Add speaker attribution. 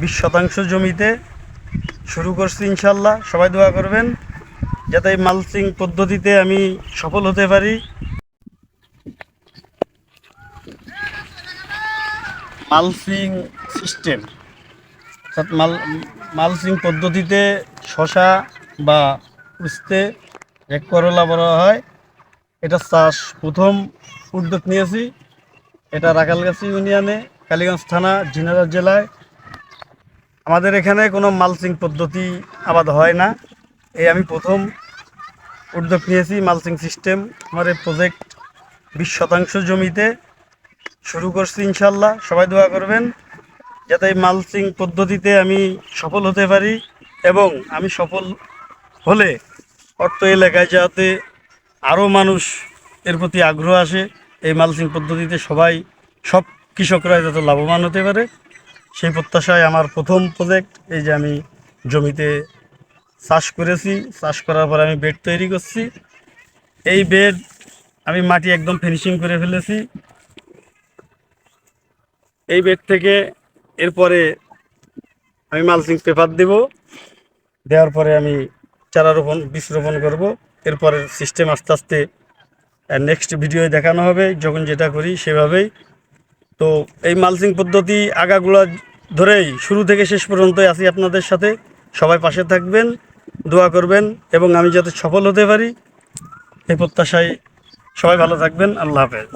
Speaker 1: 20% জমিতে শুরু করছি ইনশাল্লাহ। সবাই দোয়া করবেন যাতে এই মালচিং পদ্ধতিতে আমি সফল হতে পারি। মালচিং সিস্টেম অর্থাৎ মালচিং পদ্ধতিতে শশা বা উস্তে এক করলা বলা হয়, এটা চাষ প্রথম উদ্যোগ নিয়েছি। এটা রাখালগাছি ইউনিয়নে, কালীগঞ্জ থানা, ঝিনাইদহ জেলায়। আমাদের এখানে কোনো মালচিং পদ্ধতি আবাদ হয় না, এই আমি প্রথম উদ্যোগ নিয়েছি মালচিং সিস্টেম। আমার এই প্রজেক্ট 20% জমিতে শুরু করছি ইনশাল্লাহ। সবাই দোয়া করবেন যাতে এই মালচিং পদ্ধতিতে আমি সফল হতে পারি, এবং আমি সফল হলে অর্থ এলাকায় যাতে আরও মানুষ এর প্রতি আগ্রহ আসে, এই মালচিং পদ্ধতিতে সব কৃষকরা যাতে লাভবান হতে পারে, সেই প্রত্যাশায় আমার প্রথম প্রজেক্ট। এই যে আমি জমিতে চাষ করেছি, চাষ করার পর আমি বেড তৈরি করছি। এই বেড আমি মাটি একদম ফিনিশিং করে ফেলেছি। এই বেড থেকে এরপরে আমি মালচিং পেপার দেব, দেওয়ার পরে আমি বীজ রোপণ করবো। এরপরে সিস্টেম আস্তে আস্তে নেক্সট ভিডিওয়ে দেখানো হবে, যখন যেটা করি সেভাবেই। তো এই মালচিং পদ্ধতি আগাগুলা ধরেই শুরু থেকে শেষ পর্যন্তই আছি আপনাদের সাথে। সবাই পাশে থাকবেন, দোয়া করবেন, এবং আমি যাতে সফল হতে পারি এই প্রত্যাশায়। সবাই ভালো থাকবেন। আল্লাহ হাফেজ।